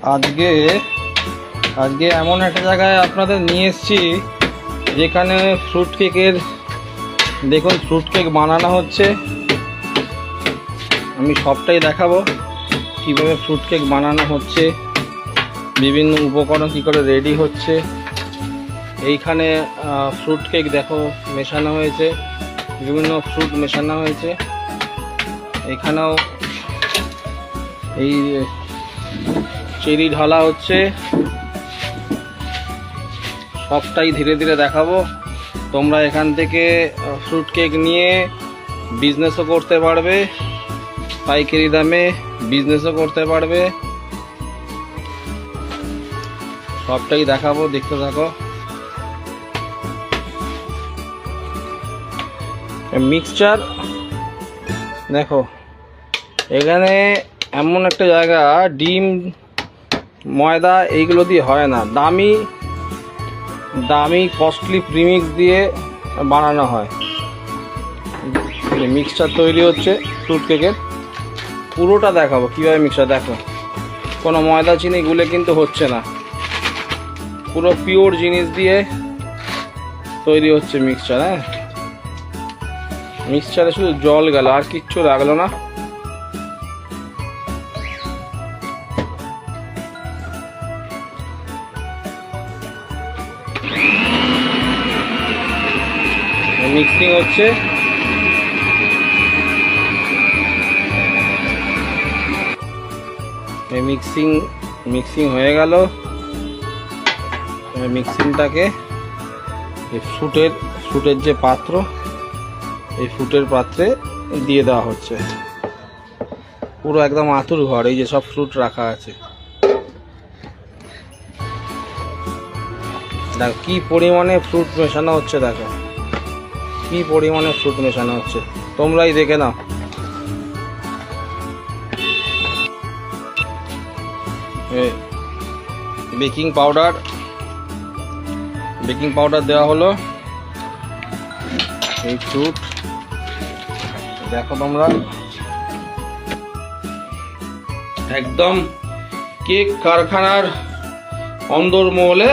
আজকে আজকে এমন একটা জায়গায় আপনাদের নিয়ে এসেছি যেখানে ফ্রুট কেকের, দেখুন ফ্রুট কেক বানানো হচ্ছে। আমি সবটাই দেখাবো কিভাবে ফ্রুট কেক বানানো হচ্ছে, বিভিন্ন উপকরণ কী করে রেডি হচ্ছে। এইখানে ফ্রুট কেক দেখো মেশানো হয়েছে, বিভিন্ন ফ্রুট মেশানো হয়েছে। এখানেও এই চেরি ঢালা হচ্ছে। সবটাই ধীরে ধীরে দেখাবো। তোমরা এখান থেকে ফ্রুট কেক নিয়ে বিজনেসও করতে পারবে, পাইকারি দামে বিজনেসও করতে পারবে। সবটাই দেখাবো, দেখতে থাকো। মিক্সচার দেখো, এখানে এমন একটা জায়গা, ডিম ময়দা এইগুলো দিয়ে হয় না, দামি দামি কস্টলি প্রিমিক্স দিয়ে বানানো হয়। মিক্সচার তৈরি হচ্ছে ফ্রুট কেকের, পুরোটা দেখাবো কীভাবে মিক্সচার। দেখো কোনো ময়দা চিনি গুলে কিন্তু হচ্ছে না, পুরো পিওর জিনিস দিয়ে তৈরি হচ্ছে মিক্সচার। হ্যাঁ, মিক্সচারে শুধু জল গেল, আর কিচ্ছু লাগলো না। মিক্সিং হচ্ছে, মিক্সিং হয়ে গেল। মিক্সিংটাকে ফ্রুটের যে পাত্র, এই ফ্রুটের পাত্রে দিয়ে দেওয়া হচ্ছে। পুরো একদম আতুর ঘর, এই যে সব ফ্রুট রাখা আছে। দেখো কি পরিমাণে ফ্রুট মেশানো হচ্ছে, দেখো কি পরিমাণে ফ্রুট মেশানো হচ্ছে, তোমরাই দেখে নাও। বেকিং পাউডার দেওয়া হলো। এই ফ্রুট দেখো তোমরা, একদম কেক কারখানার অন্দরমহলে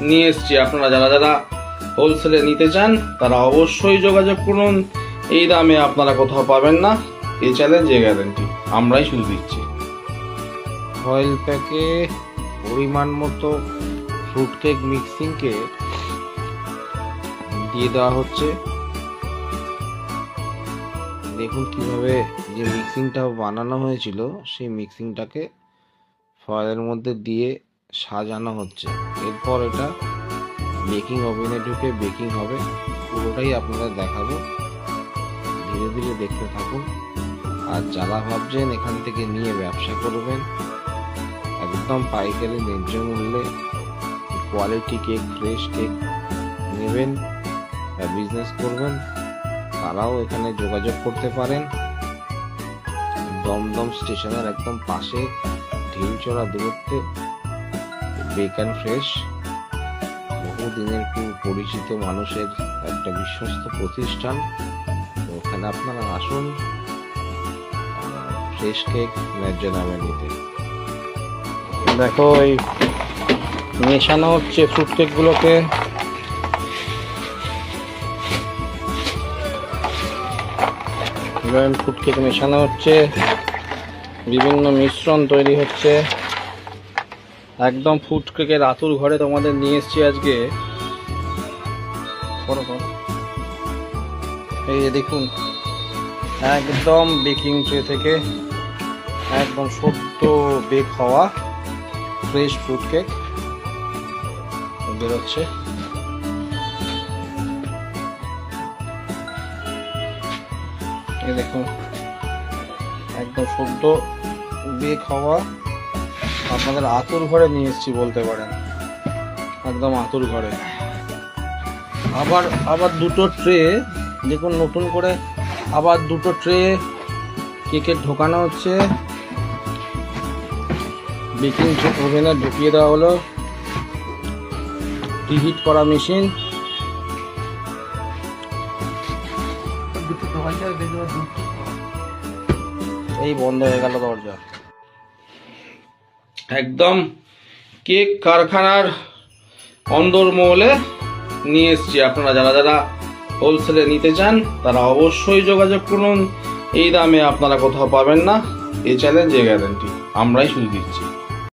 নিয়ে এসছি। আপনারা যারা যারা হোলসেলে নিতে চান তারা অবশ্যই যোগাযোগ করুন। এই দামে আপনারা কোথাও পাবেন না, এই চ্যালেঞ্জ, এই গ্যারান্টি আমরাই শুধু দিচ্ছি। ফয়েল প্যাকে পরিমাণ মতো ফ্রুট কেক মিক্সিংকে দিয়ে দেওয়া হচ্ছে। দেখুন কিভাবে যে মিক্সিংটা বানানো হয়েছিল সেই মিক্সিংটাকে ফয়েলের মধ্যে দিয়ে সাজানো হচ্ছে। এরপর এটা বেকিং ওভেনে ঢুকে বেকিং হবে। পুরোটাই আপনাদের দেখাবো, ধীরে ধীরে দেখতে থাকুন। আর যারা ভাবছেন এখান থেকে নিয়ে ব্যবসা করবেন, একদম পাইকারি ন্যায্য মূল্যে কোয়ালিটি কেক, ফ্রেশ কেক নেবেন বা বিজনেস করবেন, তারাও এখানে যোগাযোগ করতে পারেন। দমদম স্টেশনের একদম পাশে, ঢিলচড়া দূরত্বে বেক অ্যান্ড ফ্রেশ, বহুদিনের পরিচিত মানুষের একটা বিশ্বস্ত প্রতিষ্ঠান। তো ওখানে আপনারা আসুন ফ্রেশ কেক ন্যায্য দামে নিতে। দেখো এই মেশানো হচ্ছে ফ্রুট কেকগুলোকে। ফ্রুট কেক মেশানো হচ্ছে, বিভিন্ন মিশ্রণ তৈরি হচ্ছে। একদম ফ্রুট কেকের আতুর ঘরে তোমাদের নিয়ে এসেছি আজকে। এই যে দেখুন, একদম বেকিং ট্রে থেকে একদম সদ্য বেক হওয়া ফ্রেশ ফ্রুট কেক বেরোচ্ছে। এই দেখুন একদম সদ্য বেক হওয়া, আপনাদের আতুর ঘরে নিয়ে এসেছি বলতে পারেন, একদম আতুর ঘরে। আবার দুটো ট্রে দেখুন, নতুন করে আবার দুটো ট্রে কেকের ঢোকানো হচ্ছে। বেকিং ওভেনে ঢুকিয়ে দেওয়া হলো, প্রিহিট করা মেশিন। এই বন্ধ হয়ে গেল দরজা। একদম কেক কারখানার অন্দরমহলে নিয়ে এসছি। আপনারা যারা যারা হোলসেলে নিতে চান তারা অবশ্যই যোগাযোগ করুন। এই দামে আপনারা কোথাও পাবেন না, এই চ্যালেঞ্জে গ্যারান্টি আমরাই শুধু দিচ্ছি।